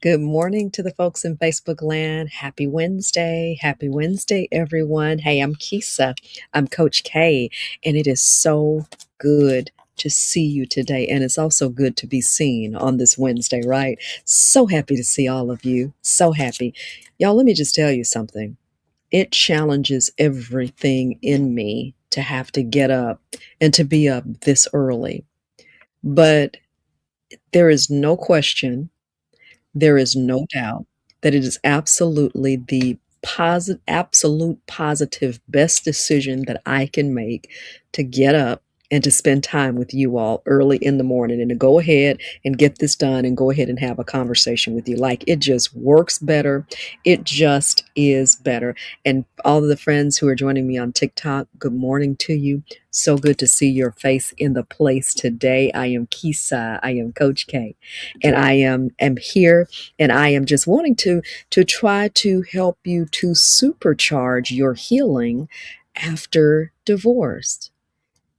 Good morning to the folks in Facebook land. Happy Wednesday. Happy Wednesday, everyone. Hey, I'm Kisa. I'm Coach K, and it is so good to see you today. And it's also good to be seen on this Wednesday, right? So happy to see all of you. So happy. Y'all, let me just tell you something. It challenges everything in me to have to get up and to be up this early. But there is no question, there is no doubt that it is absolutely the absolute positive best decision that I can make to get up and to spend time with you all early in the morning and to go ahead and get this done and go ahead and have a conversation with you. Like, it just works better. It just is better. And all of the friends who are joining me on TikTok, good morning to you. So good to see your face in the place today. I am Kisa. I am Coach K, and I am here, and I am just wanting to try to help you to supercharge your healing after divorce.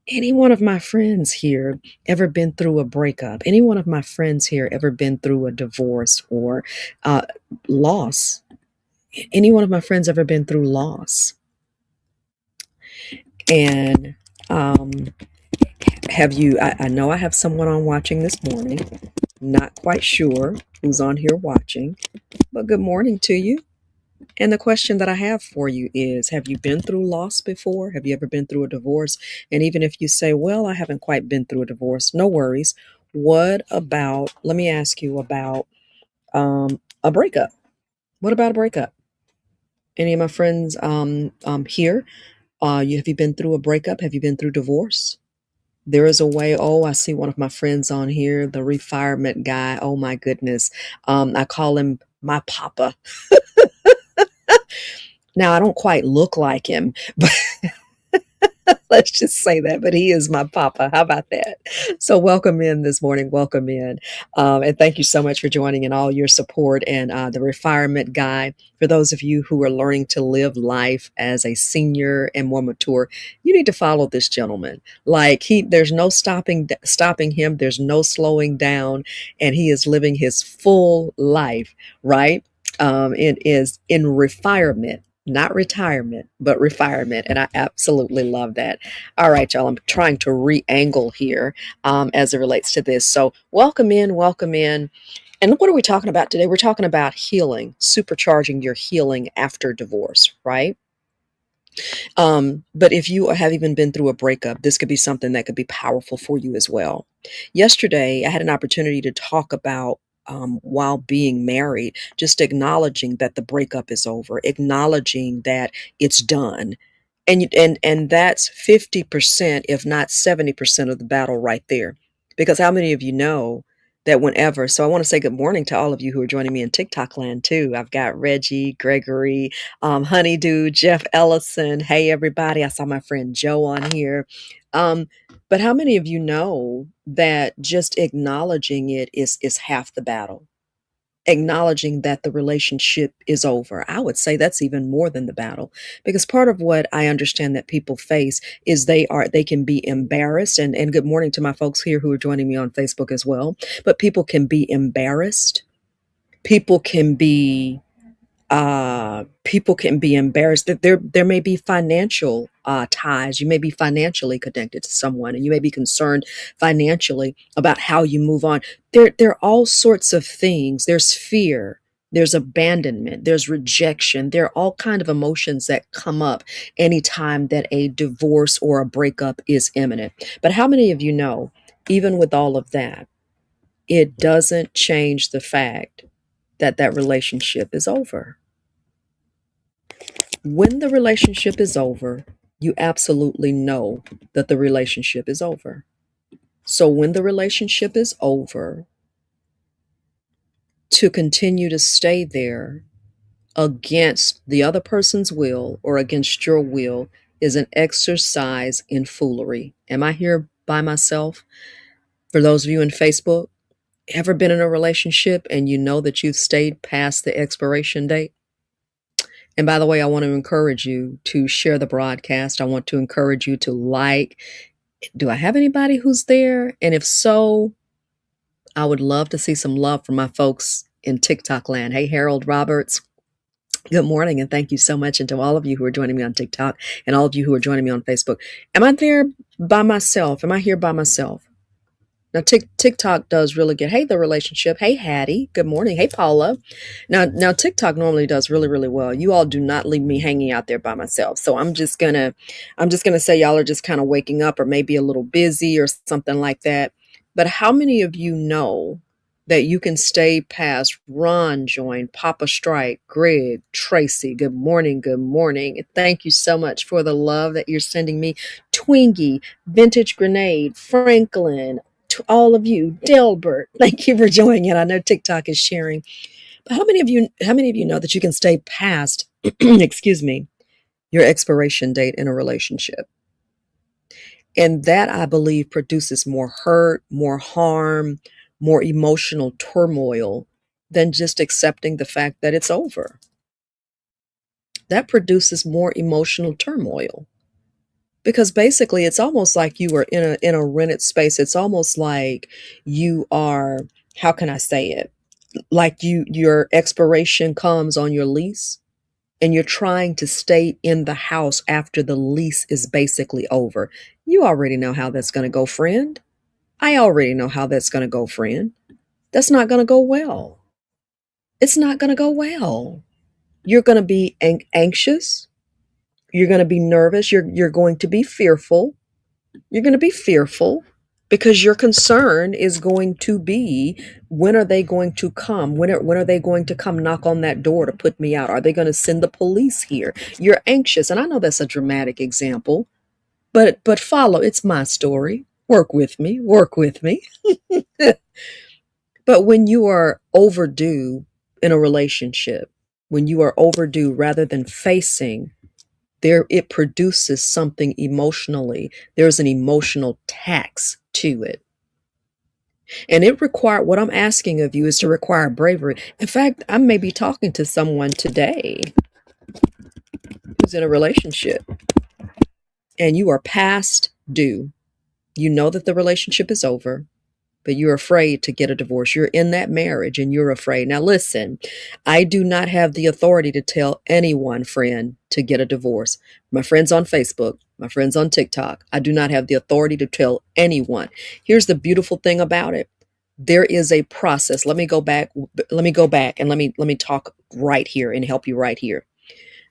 Any one of my friends here ever been through a breakup? Any one of my friends here ever been through a divorce or loss? Any one of my friends ever been through loss? And um, have you? I know I have someone on watching this morning. Not quite sure who's on here watching, but good morning to you. And the question that I have for you is, have you been through loss before? Have you ever been through a divorce? And even if you say, well, I haven't quite been through a divorce, no worries. What about, let me ask you about a breakup. What about a breakup? Any of my friends here, have you been through a breakup? Have you been through divorce? There is a way. Oh, I see one of my friends on here, the refirement guy. Oh my goodness. I call him my papa. Now, I don't quite look like him, but let's just say that. But he is my papa. How about that? So, welcome in this morning. Welcome in. And thank you so much for joining and all your support. And the refirement guy, for those of you who are learning to live life as a senior and more mature, you need to follow this gentleman. Like, there's no stopping him. There's no slowing down. And he is living his full life, right? It is in refirement, not retirement, but refirement. And I absolutely love that. All right, y'all, I'm trying to re-angle here as it relates to this. So welcome in, welcome in. And what are we talking about today? We're talking about healing, supercharging your healing after divorce, right? But if you have even been through a breakup, this could be something that could be powerful for you as well. Yesterday, I had an opportunity to talk about while being married, just acknowledging that the breakup is over, acknowledging that it's done. And that's 50%, if not 70% of the battle right there. Because how many of you know that whenever, so I want to say good morning to all of you who are joining me in TikTok land too. I've got Reggie, Gregory, Honeydew, Jeff Ellison. Hey, everybody. I saw my friend Joe on here. Um, but how many of you know that just acknowledging it is half the battle? Acknowledging that the relationship is over. I would say that's even more than the battle, because part of what I understand that people face is they can be embarrassed. And good morning to my folks here who are joining me on Facebook as well. But people can be embarrassed. People can be people can be embarrassed that there may be financial ties. You may be financially connected to someone, and you may be concerned financially about how you move on. There are all sorts of things. There's fear. There's abandonment. There's rejection. There are all kind of emotions that come up anytime that a divorce or a breakup is imminent. But how many of you know, even with all of that, it doesn't change the fact that that relationship is over? When the relationship is over, you absolutely know that the relationship is over. So when the relationship is over, to continue to stay there against the other person's will or against your will is an exercise in foolery. Am I here by myself? For those of you in Facebook, ever been in a relationship and you know that you've stayed past the expiration date? And by the way, I want to encourage you to share the broadcast. I want to encourage you to like. Do I have anybody who's there? And if so, I would love to see some love from my folks in TikTok land. Hey, Harold Roberts. Good morning, and thank you so much. And to all of you who are joining me on TikTok and all of you who are joining me on Facebook. Am I there by myself? Am I here by myself? Now, TikTok does really get, hey, the relationship. Hey, Hattie. Good morning. Hey, Paula. Now, TikTok normally does really, really well. You all do not leave me hanging out there by myself. So I'm just gonna say y'all are just kind of waking up, or maybe a little busy or something like that. But how many of you know that you can stay past Ron joined, Papa Strike, Greg, Tracy? Good morning. Good morning. Thank you so much for the love that you're sending me. Twingie, Vintage Grenade, Franklin, to all of you, Delbert, thank you for joining in. I know TikTok is sharing, but how many of you know that you can stay past, excuse me, your expiration date in a relationship? And that, I believe, produces more hurt, more harm, more emotional turmoil than just accepting the fact that it's over. That produces more emotional turmoil, because basically it's almost like you are in a rented space. It's almost like you are, how can I say it? Like your expiration comes on your lease, and you're trying to stay in the house after the lease is basically over. You already know how that's going to go, friend. I already know how that's going to go, friend. That's not going to go well. It's not going to go well. You're going to be anxious. You're going to be nervous. You're going to be fearful. You're going to be fearful because your concern is going to be, when are they going to come? When are they going to come knock on that door to put me out? Are they going to send the police here? You're anxious. And I know that's a dramatic example, but follow. It's my story. Work with me. Work with me. But when you are overdue in a relationship, when you are overdue rather than facing, there, it produces something emotionally. There's an emotional tax to it. And what I'm asking of you is to require bravery. In fact, I may be talking to someone today who's in a relationship, and you are past due. You know that the relationship is over, but you're afraid to get a divorce. You're in that marriage and you're afraid. Now, listen, I do not have the authority to tell anyone, friend, to get a divorce. My friends on Facebook, my friends on TikTok, I do not have the authority to tell anyone. Here's the beautiful thing about it. There is a process. Let me go back and let me talk right here and help you right here.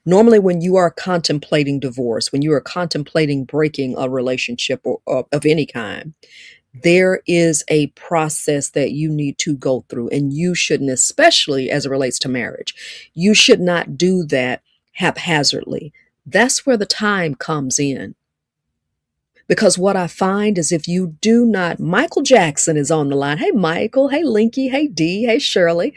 Normally, when you are contemplating divorce, when you are contemplating breaking a relationship or of any kind, there is a process that you need to go through, and you shouldn't, especially as it relates to marriage, you should not do that haphazardly. That's where the time comes in. Because what I find is, if you do not, Michael Jackson is on the line. Hey, Michael. Hey, Linky. Hey, Dee. Hey, Shirley.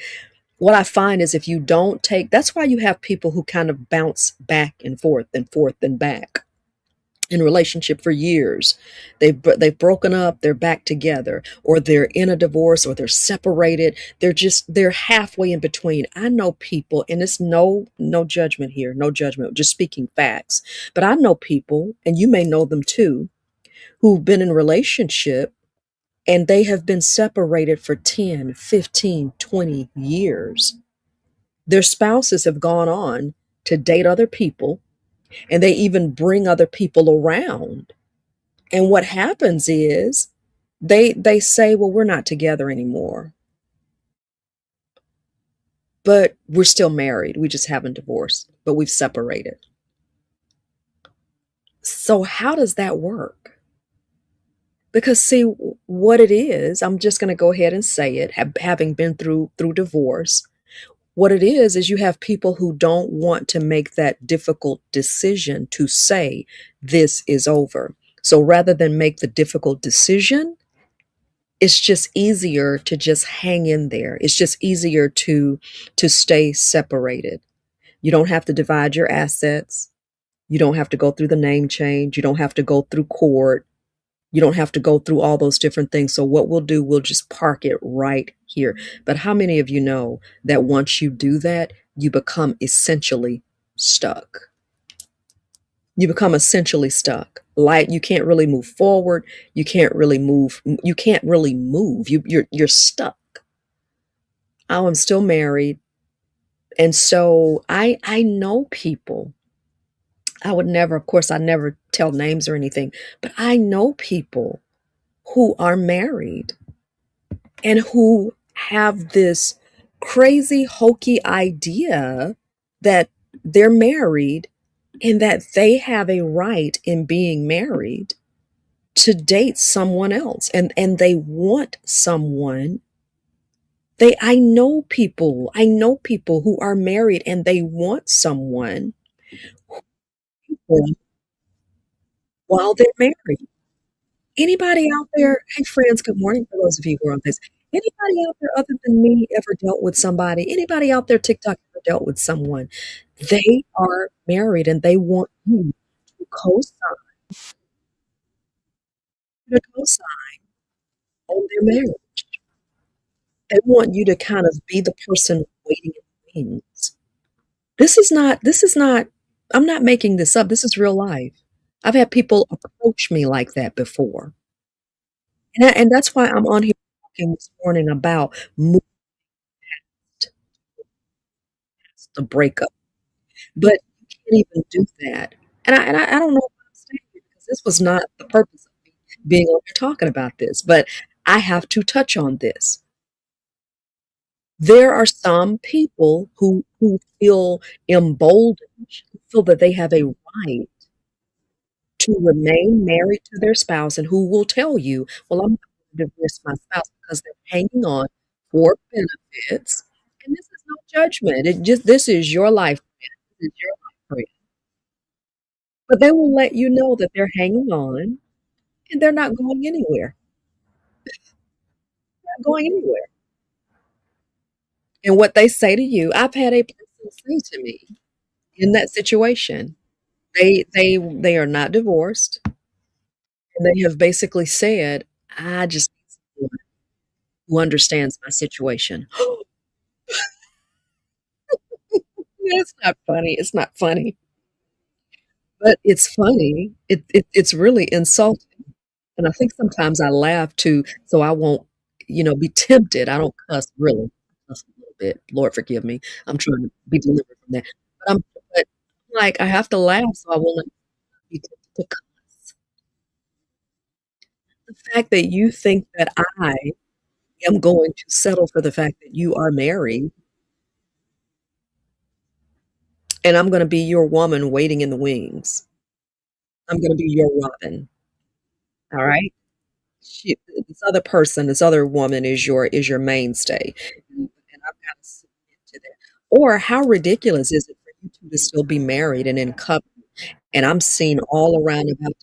What I find is, if you don't take, that's why you have people who kind of bounce back and forth and forth and back in a relationship for years. They've broken up, they're back together, or they're in a divorce, or they're separated. They're halfway in between. I know people, and it's no judgment here, no judgment, just speaking facts. But I know people, and you may know them too, who've been in a relationship and they have been separated for 10, 15, 20 years. Their spouses have gone on to date other people, and they even bring other people around. And what happens is they say, well, we're not together anymore, but we're still married. We just haven't divorced, but we've separated. So how does that work? Because see, what it is, I'm just going to go ahead and say it, having been through divorce. What it is you have people who don't want to make that difficult decision to say this is over. So rather than make the difficult decision, it's just easier to just hang in there. It's just easier to stay separated. You don't have to divide your assets. You don't have to go through the name change. You don't have to go through court. You don't have to go through all those different things. So what we'll do, we'll just park it right here. But how many of you know that once you do that, you become essentially stuck? You become essentially stuck. Like, you can't really move forward. You can't really move. You can't really move. You're stuck. I'm still married, and so I know people. I would never, of course, I never tell names or anything, but I know people who are married and who have this crazy, hokey idea that they're married and that they have a right in being married to date someone else, and they want someone. They I know people who are married and they want someone while they're married. Anybody out there, hey friends, good morning for those of you who are on this. Anybody out there other than me ever dealt with somebody? Anybody out there TikTok ever dealt with someone? They are married and they want you to co-sign on their marriage. They want you to kind of be the person waiting in the wings. This is not I'm not making this up. This is real life. I've had people approach me like that before. And that's why I'm on here talking this morning about moving past the breakup. But you can't even do that. And I don't know if I'm saying it because this was not the purpose of me being on here talking about this, but I have to touch on this. There are some people who feel emboldened, who feel that they have a right to remain married to their spouse and who will tell you, "Well, I'm not gonna divorce my spouse," because they're hanging on for benefits, and this is no judgment. It just this is your life, friend. This is your life, friend. But they will let you know that they're hanging on and they're not going anywhere. They're not going anywhere. And what they say to you, I've had a person say to me in that situation, they are not divorced, and they have basically said, "I just need someone who understands my situation." It's not funny, it's not funny, but it's funny. It's really insulting, and I think sometimes I laugh too, so I won't, be tempted. I don't cuss really. I cuss a little bit. Lord forgive me. I'm trying to be delivered from that. But, like, I have to laugh so I will not be tempted to cuss. The fact that you think that I am going to settle for the fact that you are married, and I'm gonna be your woman waiting in the wings. I'm gonna be your Robin, all right? She this other woman is your mainstay, and I've gotta submit to that. Or how ridiculous is it for you 2 to still be married and in covenant, and I'm seen all around about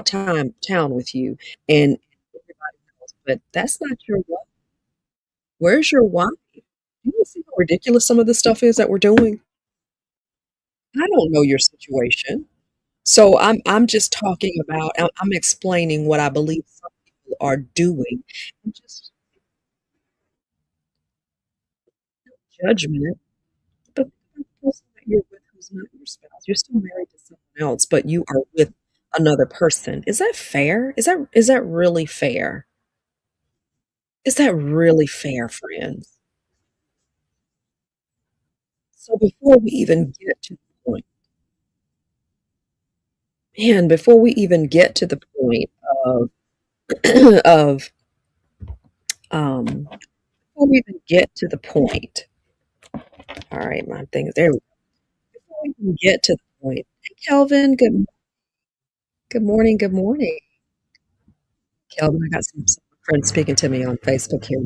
town with you, and everybody knows, but that's not your wife. Where's your wife? Do you see how ridiculous some of the stuff is that we're doing? I don't know your situation. So I'm just talking about I'm explaining what I believe some people are doing, and just judgment, but the person that you're with who's not your spouse, you're still married to someone else, but you are with another person. Is that fair? Is that really fair? Is that really fair, friends? So before we even get to the point, man, before we even get to the point of of before we even get to the point, all right, my thing is there. Before we even get to the point, hey, Kelvin, good morning, good morning. Kelvin, I got some friends speaking to me on Facebook here.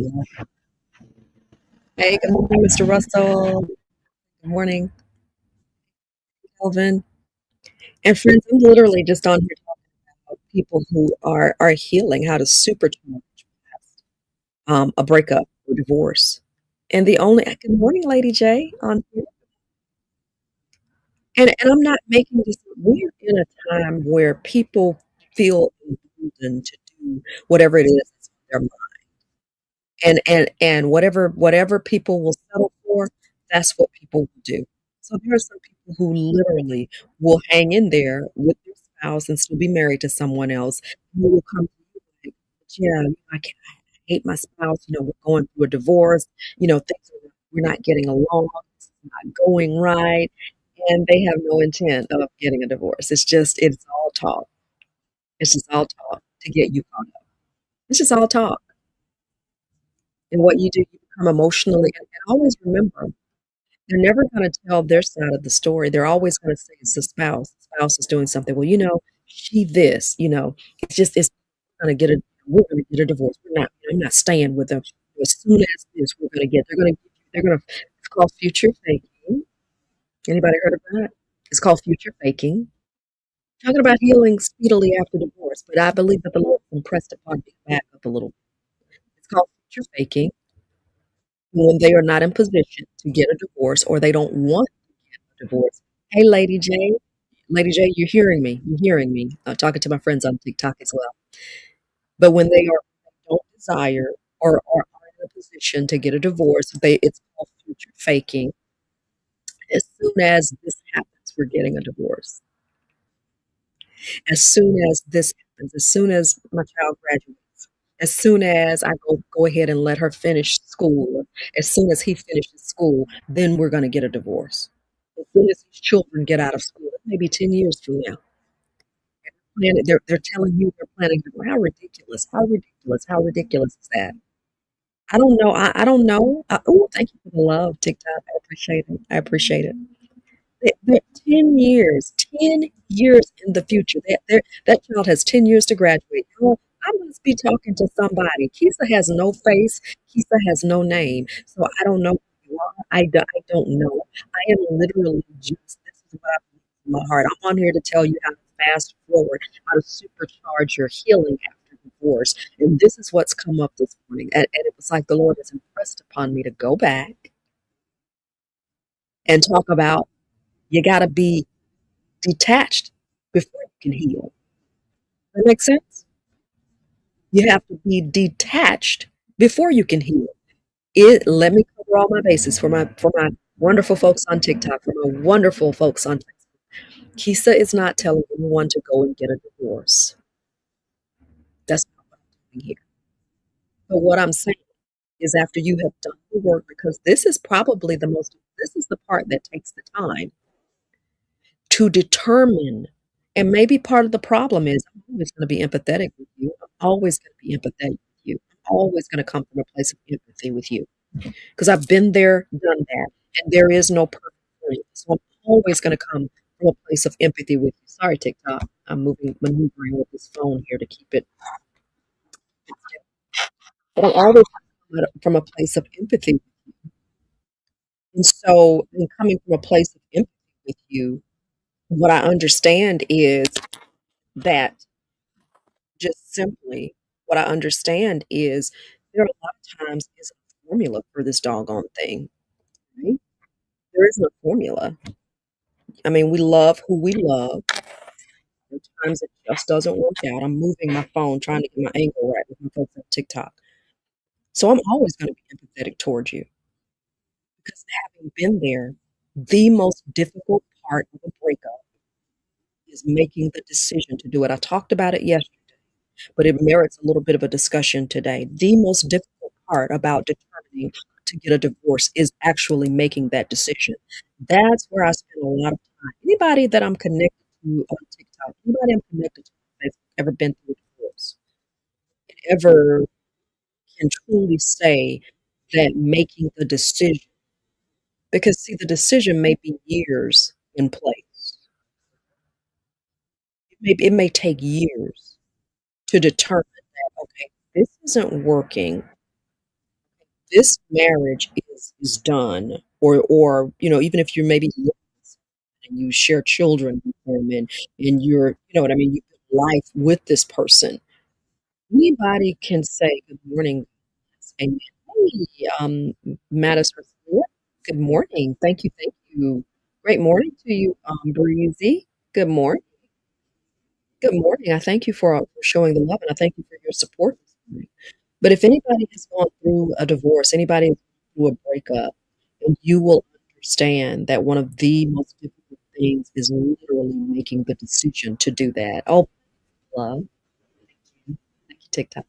Hey, good morning, Mr. Russell. Good morning, Kelvin. And friends, I'm literally just on here talking about people who are healing, how to supercharge a breakup or divorce. And the only good morning, Lady J, on here. And I'm not making this. We're in a time where people feel emboldened to do whatever it is that's on their mind. And whatever people will settle for, that's what people will do. So there are some people who literally will hang in there with their spouse and still be married to someone else, who will come to you like, "But yeah, I can't." hate my spouse, we're going through a divorce, things are we're not getting along, it's not going right, and they have no intent of getting a divorce. It's all talk. It's just all talk to get you caught up. It's just all talk. And what you do, you become emotionally and always remember, they're never gonna tell their side of the story. They're always gonna say it's the spouse. The spouse is doing something. "Well, she this," it's gonna get a we're gonna get a divorce. I'm not staying with them. As soon as this, we're gonna get they're gonna it's called future faking. Anybody heard of that? It's called future faking. Talking about healing speedily after divorce, but I believe that the Lord impressed upon me to back up a little. It's called future faking when they are not in position to get a divorce or they don't want a divorce. Hey, Lady J. Lady J, you're hearing me. You're hearing me. I'm talking to my friends on TikTok as well. But when don't desire or are in a position to get a divorce, it's called future faking. As soon as this happens, we're getting a divorce. As soon as this happens, as soon as my child graduates, as soon as I go ahead and let her finish school, as soon as he finishes school, then we're gonna get a divorce. As soon as these children get out of school, it may be 10 years from now. They're telling you they're planning how ridiculous, how ridiculous, how ridiculous is that? I don't know. I don't know. Oh, thank you for the love, TikTok. I appreciate it. I appreciate it. They're 10 years, 10 years in the future. That child has 10 years to graduate. Oh, I must be talking to somebody. Kisa has no face. Kisa has no name. So I don't know who you are. I don't know. I am literally this is what I believe in my heart. I'm on here to tell you how to fast forward, how to supercharge your healing after divorce. And this is what's come up this morning. And it was like the Lord has impressed upon me to go back and talk about you got to be detached before you can heal. That makes sense? You have to be detached before you can heal. Let me cover all my bases for my wonderful folks on TikTok, for my wonderful folks on Facebook. Kisa is not telling anyone to go and get a divorce. That's not what I'm doing here. But what I'm saying is after you have done the work, because this is the part that takes the time to determine. And maybe part of the problem is I'm always going to be empathetic with you. I'm always going to be empathetic with you. I'm always going to come from a place of empathy with you because I've been there, done that, and there is no perfect plan. So I'm always going to come from a place of empathy with you. Sorry, TikTok. Maneuvering with this phone here to keep it. But I'm always coming from a place of empathy. And so, in coming from a place of empathy with you, what I understand is that just simply what I understand is there are a lot of times is a formula for this doggone thing, right? There isn't a formula. I mean, we love who we love. Sometimes it just doesn't work out. I'm moving my phone, trying to get my angle right with my folks on TikTok. So I'm always going to be empathetic towards you because having been there, the most difficult part of a breakup is making the decision to do it. I talked about it yesterday, but it merits a little bit of a discussion today. The most difficult part about determining to get a divorce is actually making that decision. That's where I spend a lot of time. Anybody that I'm connected to on TikTok, anybody I'm connected to that's ever been through a divorce, ever can truly say that making the decision, because see, the decision may be years in place. It may take years to determine that, okay, this isn't working, this marriage is done, or even if you're maybe and you share children with them, and you know what I mean, you do life with this person. Anybody can say good morning. Amen. Hey, Mattis, good morning. Thank you. Great morning to you, Breezy. Good morning. Good morning. I thank you for showing the love, and I thank you for your support this morning. But if anybody has gone through a divorce, anybody has gone through a breakup, and you will understand that one of the most difficult things is literally making the decision to do that. Oh, love. Thank you. Thank you, TikTok.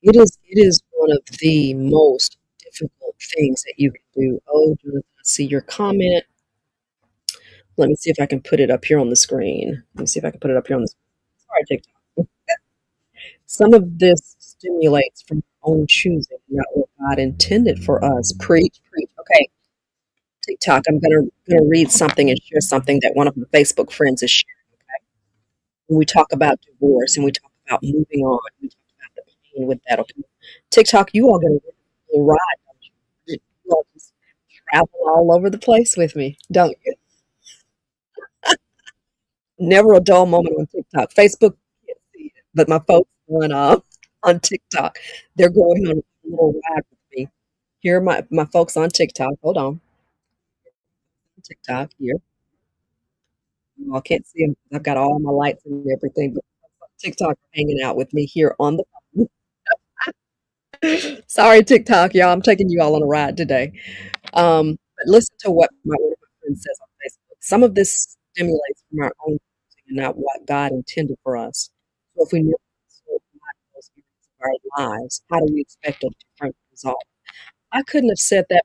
It is one of the most difficult things that you can do. Oh, Jonathan, I see your comment. Let me see if I can put it up here on the screen. Let me see if I can put it up here on the screen. Sorry, TikTok. Some of this stimulates from our own choosing, not what God intended for us. Preach, preach. Okay, TikTok. I'm gonna read something and share something that one of my Facebook friends is sharing. When we talk about divorce and we talk about moving on, we talk about the pain with that. Okay, TikTok, you all gonna get a little ride, don't you? You all just travel all over the place with me, don't you? Never a dull moment on TikTok. Facebook, can't see it, but my folks on TikTok, they're going on a little ride with me. Here are my folks on TikTok. Hold on, TikTok here. You all can't see them. I've got all my lights and everything, but TikTok are hanging out with me here on the phone. Sorry, TikTok, y'all. I'm taking you all on a ride today. But listen to what one of my friends says on Facebook. Some of this stimulates from our own choosing and not what God intended for us. So if we never consult God in those areas of our lives, how do we expect a different result? I couldn't have said that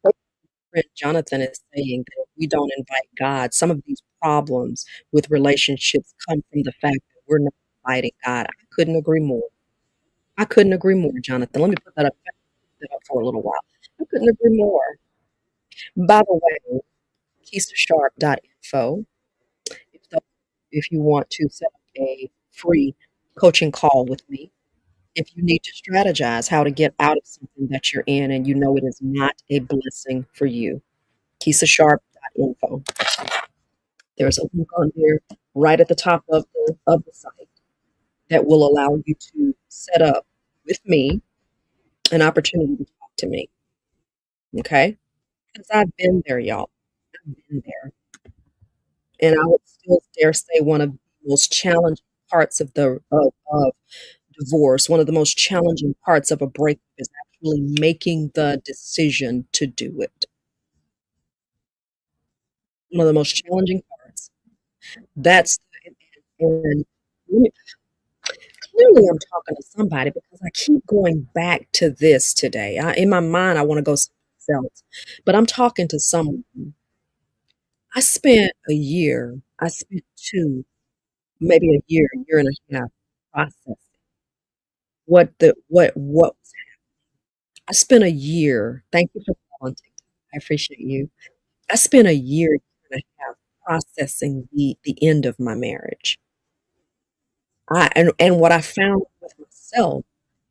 better. Friend Jonathan is saying that if we don't invite God, some of these problems with relationships come from the fact that we're not inviting God. I couldn't agree more. I couldn't agree more, Jonathan. Let me put that up for a little while. I couldn't agree more. By the way, keysasharp.info. If, the, if you want to set up a free coaching call with me, if you need to strategize how to get out of something that you're in and you know it is not a blessing for you, keysasharp.info. There's a link on there right at the top of the site that will allow you to set up with me an opportunity to talk to me. Okay? Because I've been there, y'all. I've been there. And I would still dare say one of the most challenging parts of divorce, one of the most challenging parts of a breakup is actually making the decision to do it. One of the most challenging parts. That's and clearly I'm talking to somebody because I keep going back to this today. In my mind, I want to go somewhere else, but I'm talking to someone. I spent a year, I spent two, maybe a year and a half processing what I spent a year. Thank you for calling TikTok. I appreciate you. I spent a year and a half processing the end of my marriage. And what I found with myself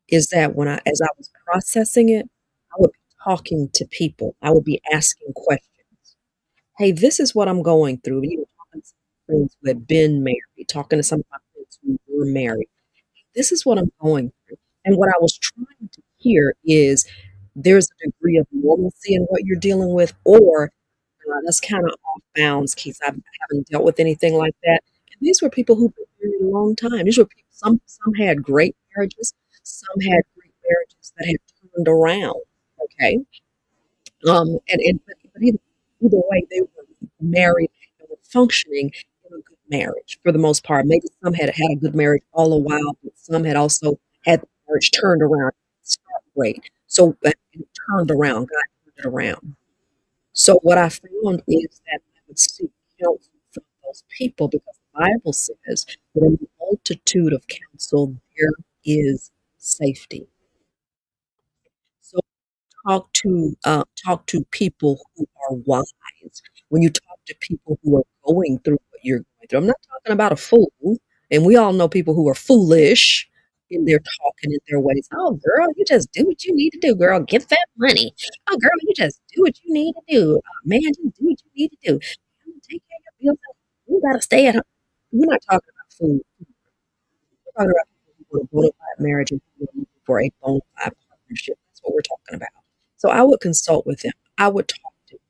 is that as I was processing it, I would be talking to people. I would be asking questions. Hey, this is what I'm going through. You know, talking to some friends who had been married, talking to some of my friends who were married. This is what I'm going through. And what I was trying to hear is there's a degree of normalcy in what you're dealing with, or that's kind of off bounds, Keith. I haven't dealt with anything like that. And these were people who've been married a long time. These were people, some had great marriages, some had great marriages that had turned around. Okay. But either way, they were married and were functioning in a good marriage for the most part. Maybe some had had a good marriage all the while, but some had also had the marriage turned around. Start great. So it turned around, God turned it around. So what I found is that I would seek counsel from those people because the Bible says that in the multitude of counsel there is safety. So talk to people who are wise. When you talk to people who are going through what you're going through, I'm not talking about a fool. And we all know people who are foolish in their talking in their ways. Oh, girl, you just do what you need to do, girl. Get that money. Oh, girl, you just do what you need to do. Man, just do what you need to do. Take care of your bills. You gotta stay at home. We're not talking about food. We're talking about people who want a bona fide marriage and people who are looking for a bona fide partnership. That's what we're talking about. So I would consult with them. I would talk to them.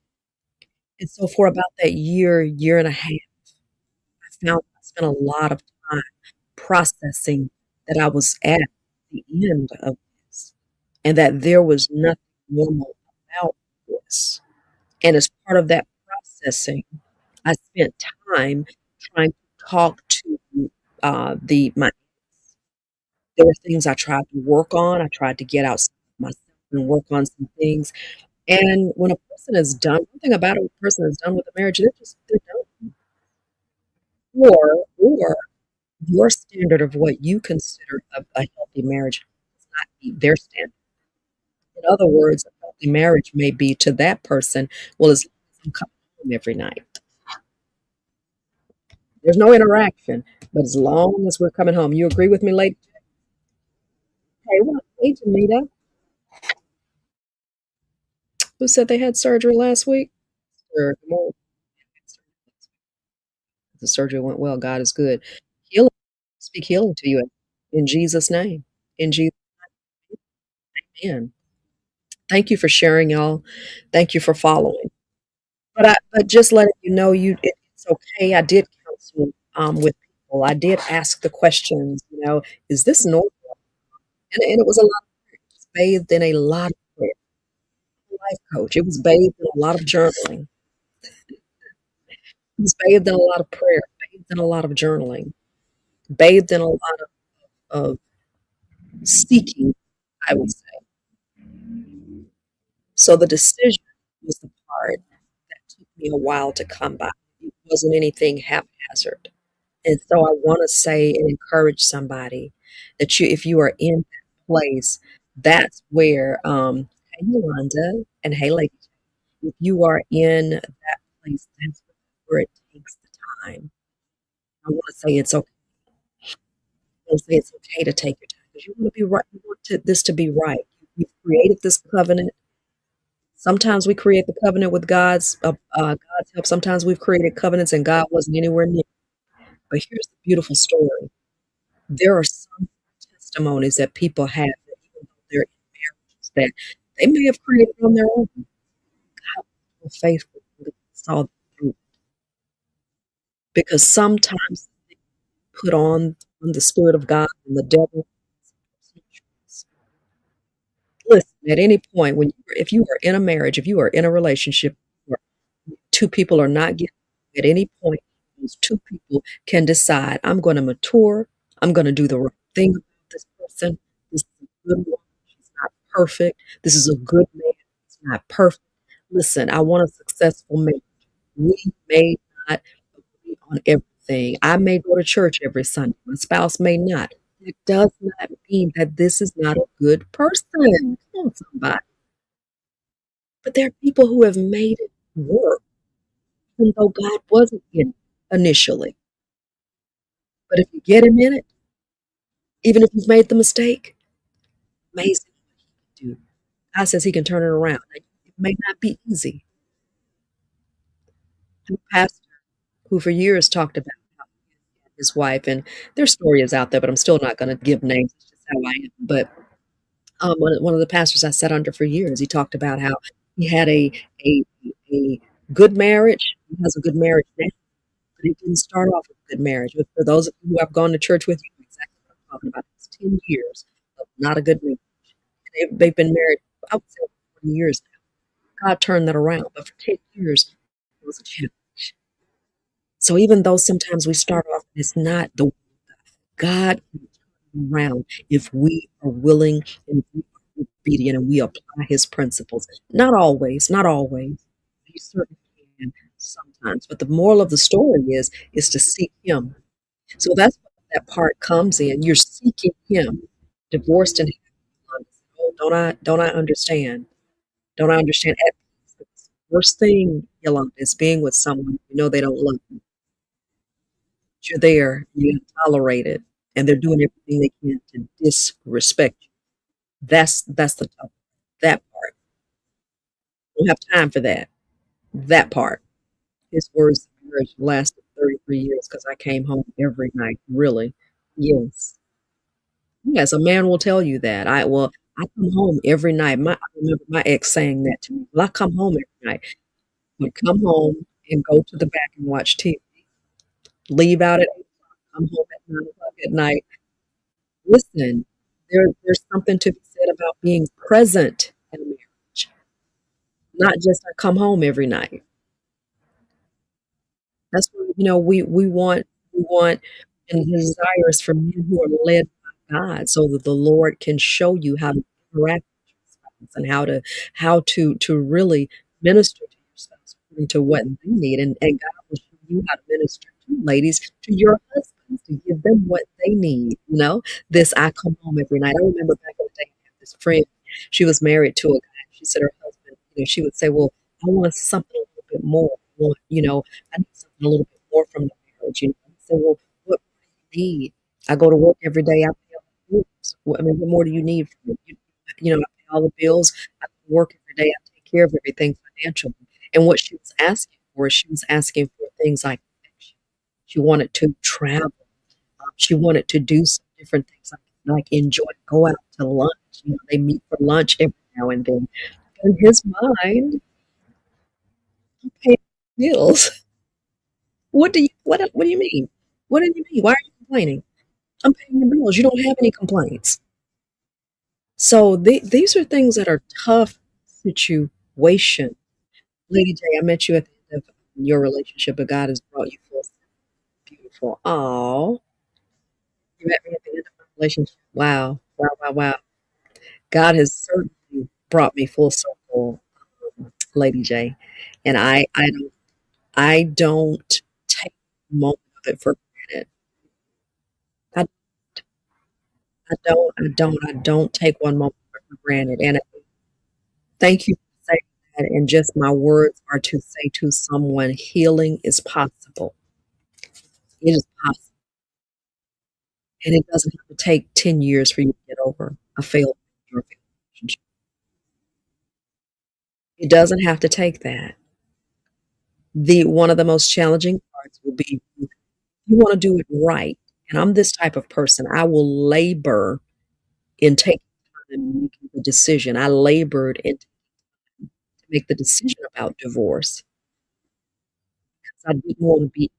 And so for about that year and a half, I spent a lot of time processing that I was at the end of this and that there was nothing normal about this. And as part of that processing, I spent time trying to talk to the my There were things I tried to work on. I tried to get outside myself and work on some things. And when a person is done, one thing about it, when a person is done with a marriage, they're done. Or your standard of what you consider a healthy marriage does not meet their standard. In other words, a healthy marriage may be to that person, well, as long as I'm coming home every night. There's no interaction, but as long as we're coming home. You agree with me, lady? Hey, what? Hey, Janita. Who said they had surgery last week? Or more? The surgery went well. God is good. Healing, speak healing to you in Jesus' name. In Jesus' name. Thank you for sharing, y'all. Thank you for following. But just letting you know, it's okay. I did counsel with people. I did ask the questions. Is this normal? And it was a lot. It was bathed in a lot of prayer. Life coach. It was bathed in a lot of journaling. It was bathed in a lot of prayer. Bathed in a lot of journaling. Bathed in a lot of seeking, I would say. So the decision was the part that took me a while to come by. It wasn't anything haphazard. And so I want to say and encourage somebody that if you are in that place, that's where, hey Yolanda and hey Lady, if you are in that place, that's where it takes the time. I want to say it's okay. I want to say it's okay to take your time because you want to be right. You want this to be right. You've created this covenant. Sometimes we create the covenant with God's help. Sometimes we've created covenants and God wasn't anywhere near. But here's the beautiful story. There are some testimonies that people have that even though they're in marriages that they may have created on their own. God was faithful and saw them through. Because sometimes they put on the spirit of God and the devil. Listen, at any point if you are in a marriage, if you are in a relationship where two people are not getting at any point, those two people can decide, I'm going to mature, I'm going to do the right thing about this person. This is a good woman, she's not perfect. This is a good man, he's not perfect. Listen, I want a successful marriage. We may not agree on everything. I may go to church every Sunday. My spouse may not. It does not mean that this is not a good person. Come on, somebody. But there are people who have made it work, even though God wasn't in it initially. But if you get Him in it, even if you've made the mistake, amazing what He can do. God says He can turn it around. Like, it may not be easy. I'm a pastor who for years talked about his wife, and their story is out there, but I'm still not going to give names. It's just how I am. But one of the pastors I sat under for years, he talked about how he had a, a good marriage. He has a good marriage now, but it didn't start off with a good marriage. But for those of you who have gone to church with you, know exactly what I'm talking about. It's 10 years of not a good marriage. They've been married, I would say, 40 years now. God turned that around, but for 10 years, it was a challenge. So even though sometimes we start off, it's not the God can turn around if we are willing and if we are obedient and we apply His principles. Not always, not always. He certainly can sometimes. But the moral of the story is to seek Him. So that's what that part comes in. You're seeking Him, divorced and happy. Oh, don't I understand? Don't I understand? At the worst thing, Yolanda, is being with someone you know they don't love you. You're there, you tolerate it, and they're doing everything they can to disrespect you. That's the tough that part. Don't have time for that. That part. His words of marriage lasted 33 years because I came home every night. Really. Yes. Yes, a man will tell you that. I come home every night. I remember my ex saying that to me. Well, I come home every night. I come home and go to the back and watch TV. Leave out at 8 o'clock, come home at 9 o'clock at night. Listen, there's something to be said about being present in a marriage, not just I come home every night. That's what we want and the desire is for men who are led. God so that the Lord can show you how to interact with your spouse and how to really minister to your spouse according to what they need. And God will show you how to minister to ladies, to your husbands, to give them what they need. This I come home every night. I remember back in the day, I had this friend, she was married to a guy. She said her husband, she would say, well, I want something a little bit more. I need something a little bit more from the marriage. I said, well, what do you need? I go to work every day. I pay all the bills. I mean, what more do you need from me? I pay all the bills. I go to work every day. I take care of everything financially. And what she was asking for is she was asking for things like affection. She wanted to travel. She wanted to do some different things like enjoy, go out to lunch. They meet for lunch every now and then. In his mind, I'm paying bills. What do you mean? What do you mean? Why are you complaining? I'm paying your bills. You don't have any complaints. So these are things that are tough situation. Lady J, I met you at the end of your relationship, but God has brought you full circle. Beautiful. Oh, you met me at the end of my relationship. Wow, wow, wow, wow. God has certainly brought me full circle, Lady J, and I don't take a moment of it for granted. I, I don't take one moment for granted. And thank you for saying that. And just my words are to say to someone, healing is possible. It is possible. And it doesn't have to take 10 years for you to get over a failed marriage or a failed relationship. It doesn't have to take that. One of the most challenging parts will be you want to do it right. And I'm this type of person. I will labor in taking time and making the decision. I labored to make the decision about divorce because I didn't want to be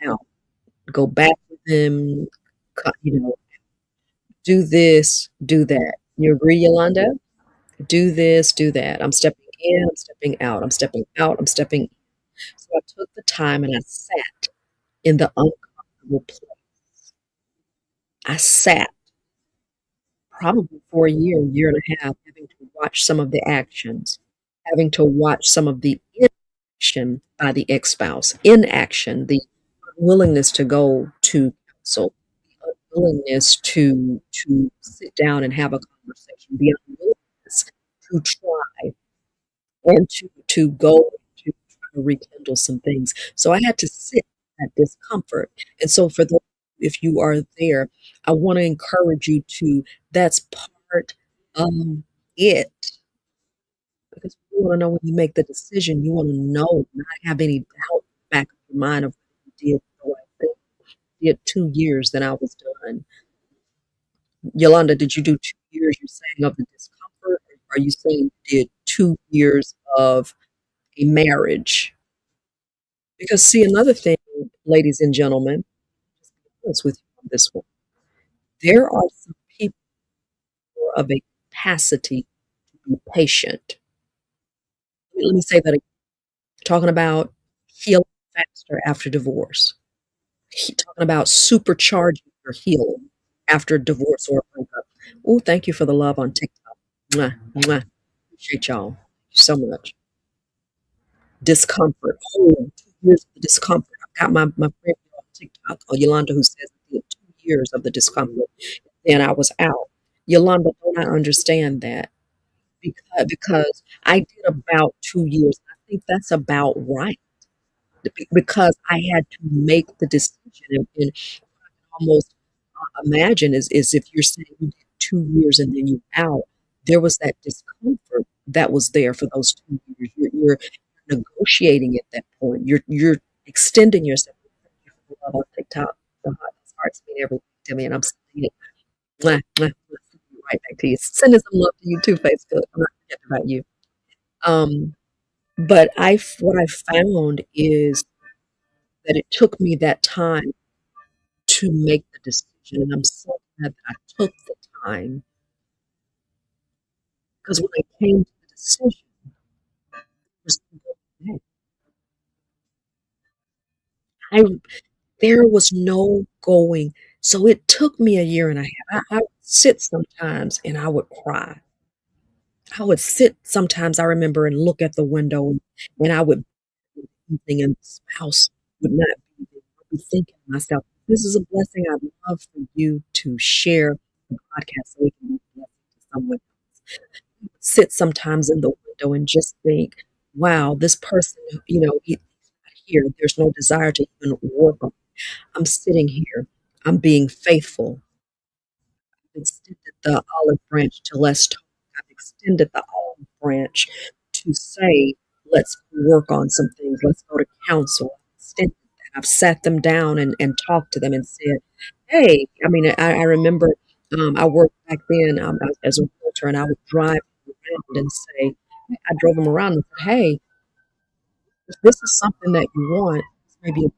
out, go back with him, do this, do that. You agree, Yolanda? Do this, do that. I'm stepping in, I'm stepping out, I'm stepping out, I'm stepping in. So I took the time and I sat in the uncomfortable place. I sat probably for a year and a half, having to watch some of the actions, having to watch some of the inaction by the ex spouse, inaction, the unwillingness to go to counsel, the unwillingness to sit down and have a conversation, the unwillingness to try and to go to try to rekindle some things. So I had to sit at discomfort. And so for those, if you are there, I want to encourage you to that's part of it. Because you want to know when you make the decision, you want to know, not have any doubt in the back of your mind of whether you did the right thing. Did 2 years, then I was done. Yolanda, did you do 2 years? You're saying of the discomfort, or are you saying you did 2 years of a marriage? Because see, another thing, ladies and gentlemen, just be honest with you on this one. There are some people who are of a capacity to be patient. Let me say that again. Talking about healing faster after divorce. Talking about supercharging your healing after divorce or a breakup. Oh, thank you for the love on TikTok. Mwah, mwah. Appreciate y'all so much. Discomfort. Oh, 2 years of the discomfort. I've got my friend on TikTok, Yolanda, who says I did 2 years of the discomfort. Then I was out. Yolanda, don't I understand that? Because I did about 2 years. I think that's about right because I had to make the decision. And almost imagine is if you're saying you did 2 years and then you out, there was that discomfort that was there for those 2 years. You're negotiating at that point. You're extending yourself. Thank you for the love on TikTok. The hearts mean everything to me, and I'm sending it mwah, mwah, mwah, right back to you. Sending some love to you too, Facebook. I'm not forgetting about you. Um, but what I found is that it took me that time to make the decision, and I'm so glad that I took the time because when I came to the decision, there was no going back. I there was no going. So it took me a year and a half. I would sit sometimes and I would cry. I would sit sometimes, I remember, and look at the window, and I would be thinking, and the spouse would not be there. I'd be thinking to myself, this is a blessing. I'd love for you to share the podcast so we can be a blessing to someone. Sit sometimes in the window and just think, wow, this person, he's not here. There's no desire to even work on. I'm sitting here. I'm being faithful. I've extended the olive branch to let's talk. I've extended the olive branch to say, let's work on some things. Let's go to counsel. I've extended that. I've sat them down and talked to them and said, hey, I remember I worked back then as a realtor, and I would drive around and say, I drove them around and said, hey, if this is something that you want, maybe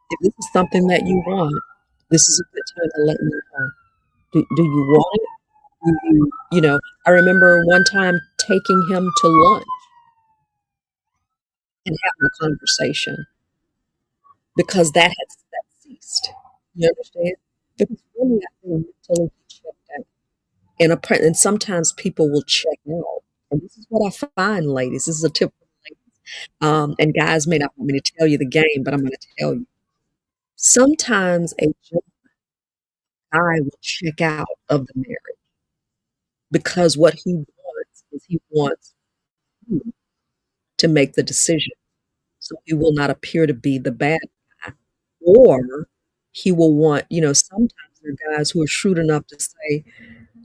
if this is something that you want, this is a good time to let me know. Do you want it? I remember one time taking him to lunch and having a conversation because that ceased. You understand? Because really, I think mentally he checked out, and sometimes people will check out. And this is what I find, ladies. This is a tip for ladies. And guys may not want me to tell you the game, but I'm going to tell you. Sometimes a guy will check out of the marriage because what he wants is he wants you to make the decision. So he will not appear to be the bad guy. Or he will want, sometimes there are guys who are shrewd enough to say,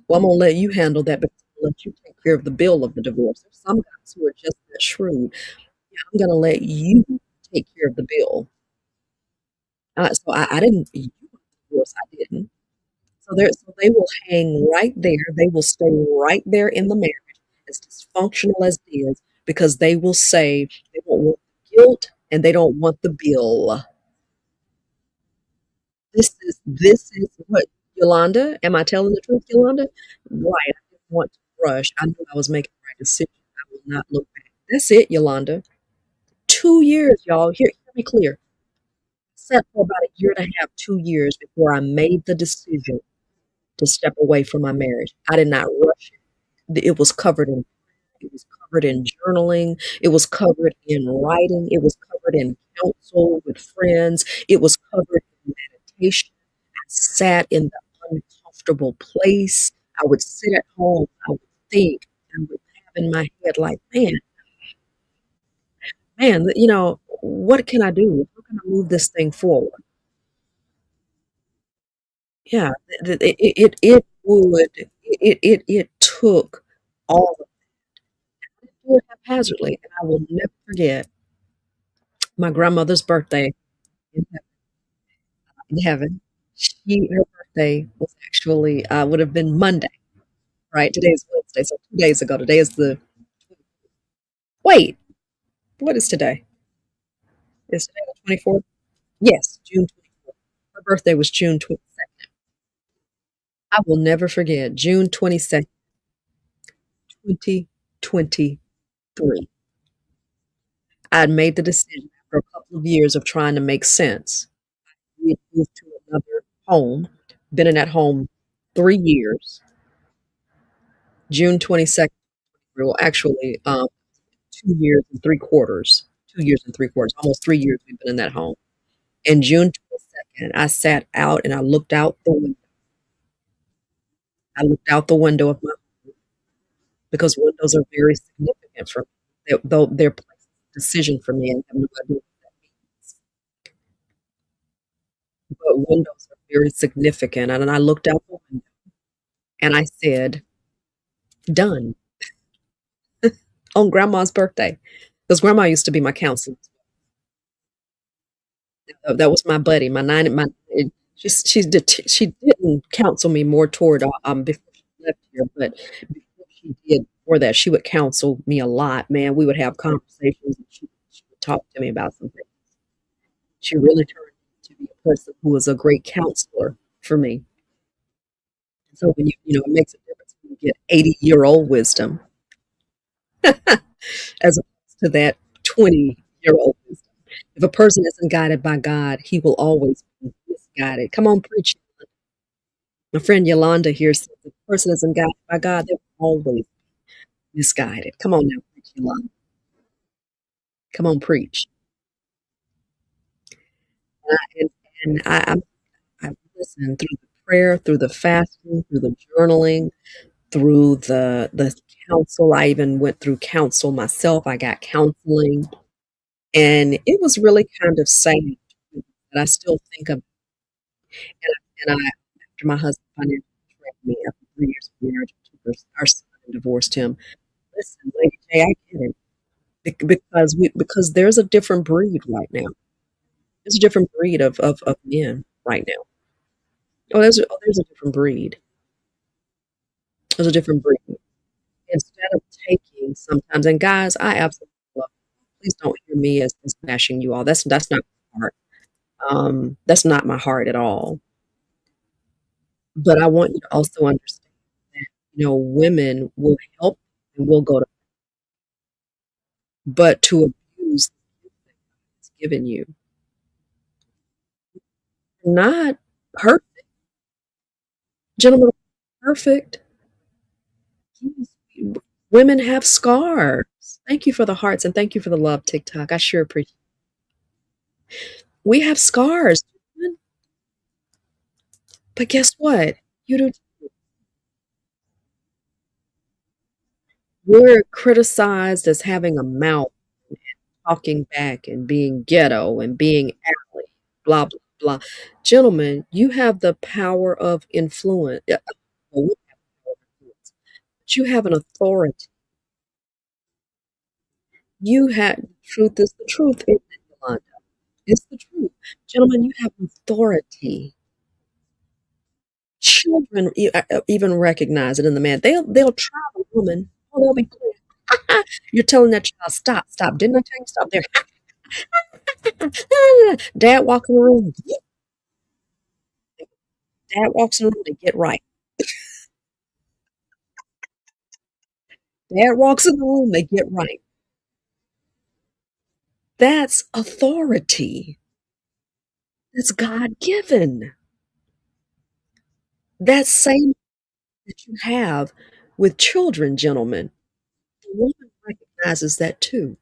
well, I'm going to let you handle that, but I'm going to let you take care of the bill of the divorce. There's some guys who are just that shrewd. Yeah, I'm going to let you take care of the bill. So I didn't, you want the divorce, I didn't. So they will hang right there. They will stay right there in the marriage, as dysfunctional as it is, because they will say they don't want the guilt and they don't want the bill. This is what, Yolanda, am I telling the truth, Yolanda? Right. I didn't want to rush. I knew I was making the right decision. I will not look back. That's it, Yolanda. 2 years, y'all. Hear me clear. Sat for about a year and a half, 2 years before I made the decision to step away from my marriage. I did not rush it. It was covered in journaling. It was covered in writing. It was covered in counsel with friends. It was covered in meditation. I sat in the uncomfortable place. I would sit at home. I would think. I would have in my head like, man, what can I do? How can I move this thing forward? Yeah, it would. It took all of it. Do it haphazardly, and I will never forget my grandmother's birthday in heaven. Her birthday was actually would have been Monday, right? Today is Wednesday, so 2 days ago. Today is the wait. What is today? Is today the 24th? Yes, June 24th. Her birthday was June 22nd. I will never forget June 22nd, 2023. I had made the decision after a couple of years of trying to make sense. We had moved to another home, been in that home 3 years. June 22nd, well, actually, 2 years and 3 quarters, 2 years and 3 quarters, almost 3 years we've been in that home. And June 22nd, I sat out and I looked out the window. I looked out the window of my home because windows are very significant for me. Though they're places of decision for me and I have no idea what that means. But windows are very significant. And I looked out the window and I said, done, on grandma's birthday. Because grandma used to be my counselor. That was my buddy, my nine. She didn't counsel me more toward before she left here, but before she did, before that, she would counsel me a lot. Man, we would have conversations. And she would talk to me about something. She really turned to be a person who was a great counselor for me. So when it makes a difference when you get 80-year-old wisdom as opposed to that 20-year-old wisdom. If a person isn't guided by God, he will always be misguided. Come on, preach. My friend Yolanda here says if a person isn't guided by God, they're always misguided. Come on now, preach, Yolanda. Come on, preach. And, I, and, and I've listened through the prayer, through the fasting, through the journaling, through the counsel. I even went through counsel myself. I got counseling, and it was really kind of sad that I still think of. And I after my husband financially betrayed me after 3 years of marriage, I took our son and divorced him. Listen, Lady J, I get it. Because there's a different breed right now. There's a different breed of men right now. There's a different breed. There's a different breed. Instead of taking sometimes, and guys, I absolutely love you. Please don't hear me as bashing you all. That's not my heart. That's not my heart at all. But I want you to also understand that, women will help and will go to, but to abuse the gift that God has given you, not perfect. Gentlemen, perfect. Women have scars. Thank you for the hearts and thank you for the love, TikTok. I sure appreciate it. We have scars, but guess what? You do too. We're criticized as having a mouth, talking back, and being ghetto and being alley, blah, blah, blah. Gentlemen, you have the power of influence. Well, we have power of influence, but you have an authority. You had truth is the truth, isn't it, Yolanda? It's the truth. Gentlemen, you have authority. Children even recognize it in the man. They'll try the woman. Oh, they'll be clear. You're telling that child, stop, stop. Didn't I tell you stop there? Dad walks in the room. Dad walks in the room to get right. Dad walks in the room, they get right. That's authority. That's God given. That same that you have with children, gentlemen. The woman recognizes that too.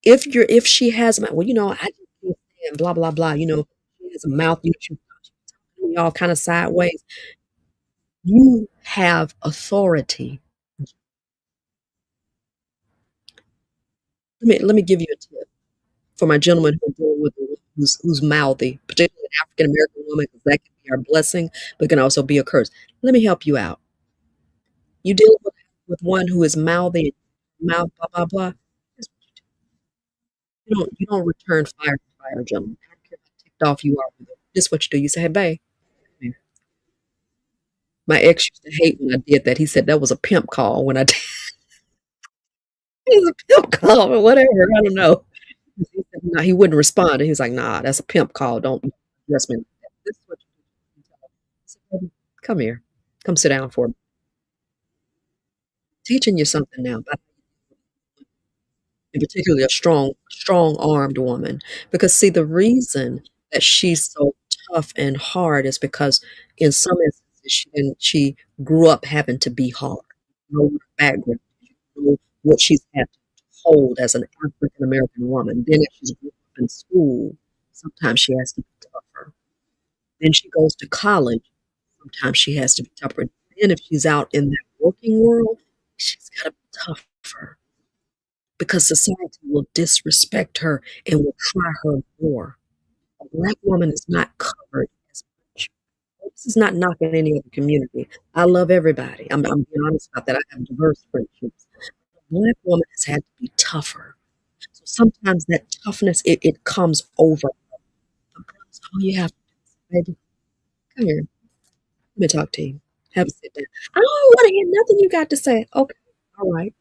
If she has well, I just can't stand blah blah blah, she has a mouth, she's talking to me all kind of sideways. You have authority. Let me give you a tip for my gentleman who's dealing with who's mouthy, particularly an African American woman, because that can be our blessing, but can also be a curse. Let me help you out. You deal with one who is mouthy, mouth blah blah blah. Here's what you do. You don't return fire for fire, gentlemen. I don't care how ticked off you are with it. This is what you do. You say, hey, babe. My ex used to hate when I did that. He said that was a pimp call when I did it was a pimp call or whatever. I don't know. He said, no, he wouldn't respond. And he was like, nah, that's a pimp call. Don't address me. This is what you do. I said, "Baby, come here. Come sit down for me. Teaching you something now, but in particularly a strong armed woman. Because see, the reason that she's so tough and hard is because in some instances she grew up having to be hard. You know what her background, you know what she's had to hold as an African American woman. Then if she's grew up in school, sometimes she has to be tougher. Then she goes to college, sometimes she has to be tougher. Then if she's out in that working world, she's got to be tougher because society will disrespect her and will try her more. A black woman is not covered as much. This is not knocking any other community. I love everybody. I'm being honest about that. I have diverse friendships. A black woman has had to be tougher. So sometimes that toughness, it comes over. All you have to do is, baby, come here. Let me talk to you. Have a sit down. I don't want to hear nothing you got to say. Okay, all right.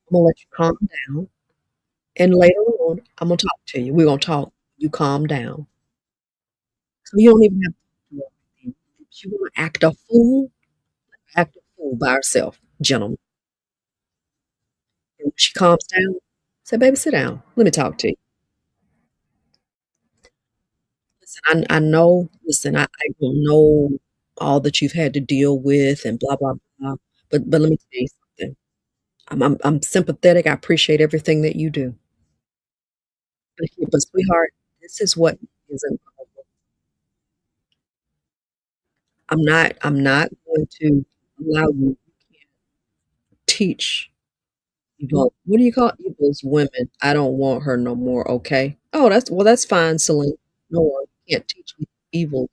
I'm gonna let you calm down. And later on, I'm gonna talk to you. We're gonna talk. You calm down. So you don't even have to do everything. If you want to act a fool by herself, gentlemen. And when she calms down, Say, "Baby, sit down. Let me talk to you." Listen, I know listen, I don't know all that you've had to deal with and blah, blah, blah, but let me tell you something. I'm sympathetic, I appreciate everything that you do. But sweetheart, this is what isn't I'm not going to allow you to teach evil what do you call it? Evil's women. I don't want her no more, okay? Oh, that's fine, Celine. No worries. You can't teach me evil.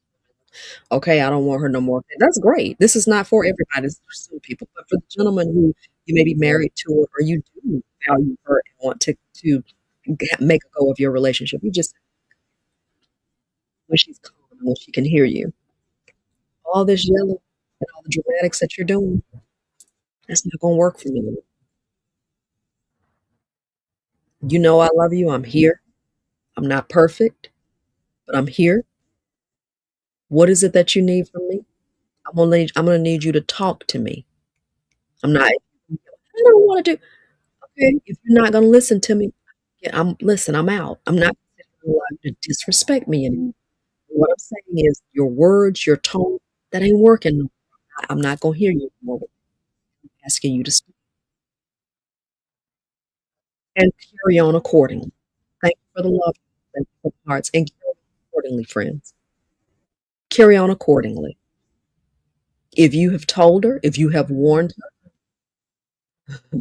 Okay, I don't want her no more. That's great. This is not for everybody. This is for some people, but for the gentleman who you may be married to or you do value her and want to make a go of your relationship, you just when she's calm and when she can hear you. All this yelling and all the dramatics that you're doing, that's not gonna work for me. You know I love you. I'm here. I'm not perfect, but I'm here. What is it that you need from me? I'm gonna need you to talk to me. I'm not I don't wanna do okay, if you're not gonna listen to me, yeah, I'm out. I'm not gonna allow you to disrespect me anymore. What I'm saying is your words, your tone, that ain't working no more. I'm not gonna hear you anymore. I'm asking you to speak and carry on accordingly. Thank you for the love, thank you for the hearts, and carry on accordingly, friends. Carry on accordingly. If you have told her, if you have warned her,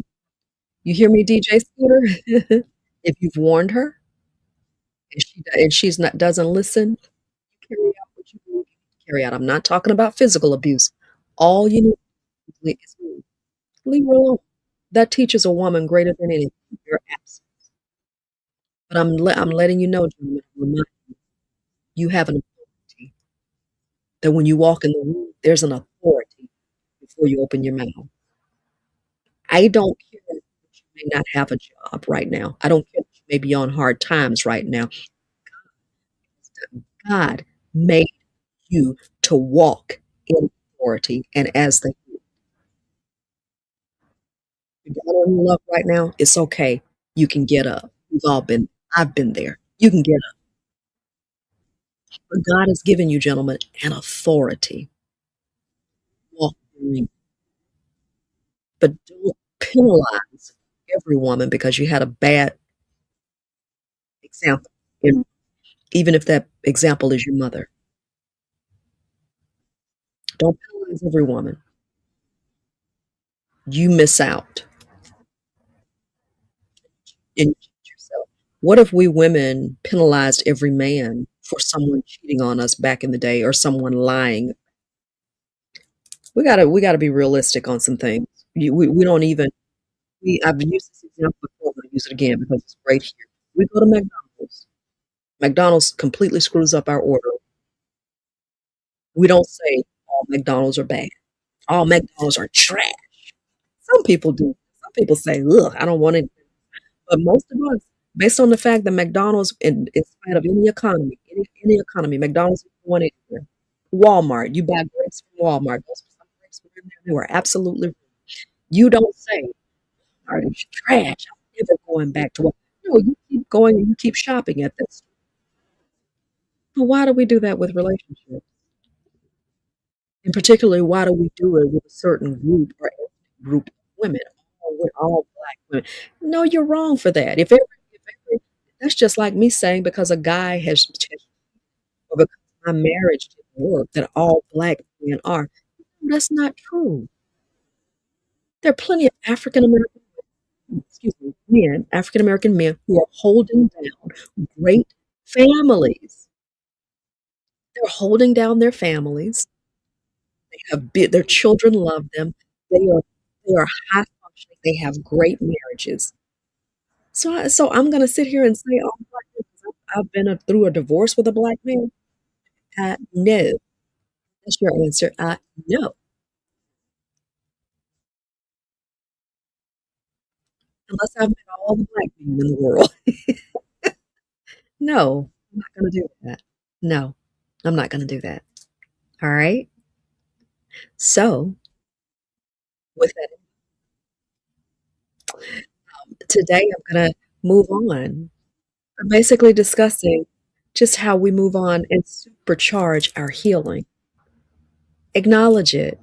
you hear me, DJ Scooter? If you've warned her and she's not doesn't listen, carry out what you need to carry out. I'm not talking about physical abuse. All you need is leave her alone. That teaches a woman greater than anything. Your absence. But I'm letting you know, gentlemen, remind you have an authority. That when you walk in the room, there's an authority before you open your mouth. I don't care that you may not have a job right now. I don't care that you may be on hard times right now. God made you to walk in authority. And as you're down on your luck right now, it's okay. You can get up. We've all been, I've been there. You can get up. But God has given you, gentlemen, an authority. Walk in it. But don't penalize every woman because you had a bad example. And even if that example is your mother, don't penalize every woman. You miss out and you cheat yourself. What if we women penalized every man for someone cheating on us back in the day or someone lying? We gotta be realistic on some things. We don't even I've used this example before, I'm gonna use it again because it's right here. We go to McDonald's. McDonald's completely screws up our order. We don't say all McDonald's are bad. All McDonald's are trash. Some people do. Some people say, ugh, I don't want it. But most of us, based on the fact that McDonald's, in spite of any economy, any economy, McDonald's is going anywhere. Walmart, you buy grapes from Walmart. Those some grapes were in there. They were absolutely. You don't say, "Are these trash? I'm never going back to what." No, you keep going and you keep shopping at this. But why do we do that with relationships? And particularly, why do we do it with a certain group or ethnic group of women, all black women? No, you're wrong for that. If every that's just like me saying because a guy has or because my marriage didn't work, that all black men are. That's not true. There are plenty of African American, excuse me, men, African American men who are holding down great families. They're holding down their families. They have their children love them. They are they are high functioning. They have great marriages. So I'm gonna sit here and say, "Oh, black men," 'cause I've been through a divorce with a black man. No, that's your answer. No, unless I've met all the black men in the world. No, I'm not gonna do that. No, I'm not gonna do that. All right. So with that, today I'm gonna Move on. We're basically discussing just how we move on and supercharge our healing. Acknowledge it,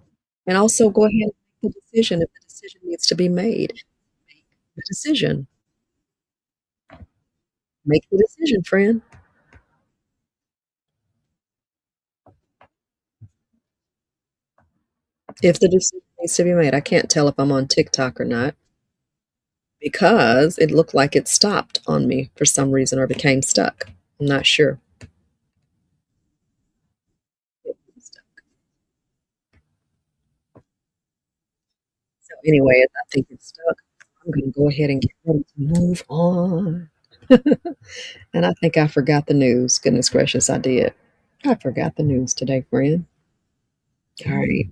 and also go ahead and make the decision if the decision needs to be made. Make the decision. Make the decision, friend. If the decision needs to be made. I can't tell if I'm on TikTok or not because it looked like it stopped on me for some reason or became stuck. I'm not sure. So anyway, I think it's stuck. I'm going to go ahead and get ready to move on. And I think I forgot the news. Goodness gracious, I did. I forgot the news today, friend. All right.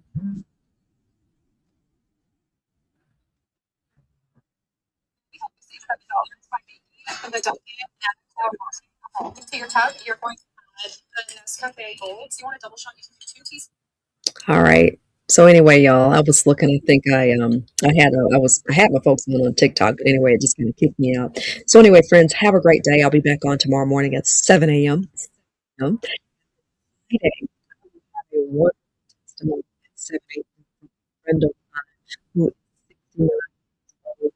All right. So anyway, y'all, I was looking. I think I had my folks on TikTok, but anyway, it just kind of kicked me out. So anyway, friends, have a great day. I'll be back on tomorrow morning at 7 a.m. Friday. Have a wonderful testimony at 7 a.m. Friend of mine who is 69 old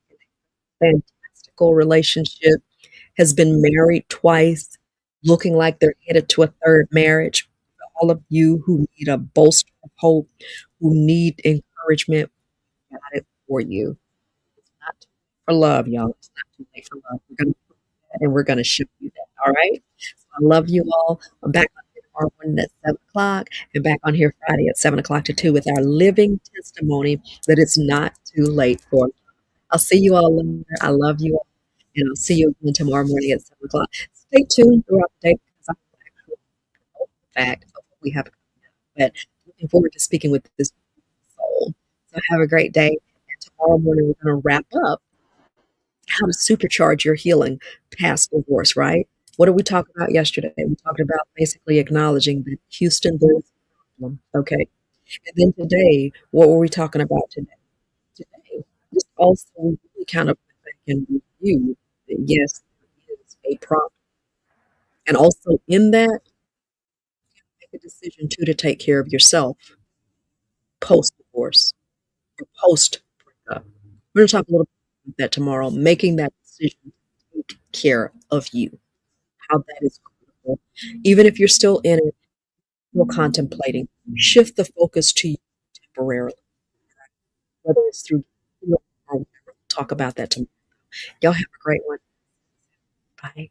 in a fantastical relationship, has been married twice, looking like they're headed to a third marriage. All of you who need a bolster of hope, who need encouragement, got it for you. It's not too late for love, y'all. It's not too late for love. We're gonna do that and we're gonna show you that. All right. So I love you all. I'm back on here tomorrow morning at 7 o'clock and back on here Friday at 7 o'clock to 2 with our living testimony that it's not too late for. I'll see you all later. I love you all. And I'll see you again tomorrow morning at 7 o'clock. Stay tuned throughout the day because I'm actually the fact of what we have. But looking forward to speaking with this soul. So have a great day. And tomorrow morning, we're going to wrap up how to supercharge your healing past divorce, right? What did we talk about yesterday? We talked about basically acknowledging that Houston, there's a problem. Okay. And then today, what were we talking about today? Today, just also really kind of can review that yes, there is a problem. And also in that, make a decision too to take care of yourself post divorce or post breakup. We're going to talk a little bit about that tomorrow, making that decision to take care of you, how that is critical. Even if you're still in it, you're contemplating, shift the focus to you temporarily, whether it's through or whatever. We'll talk about that tomorrow. Y'all have a great one. Bye.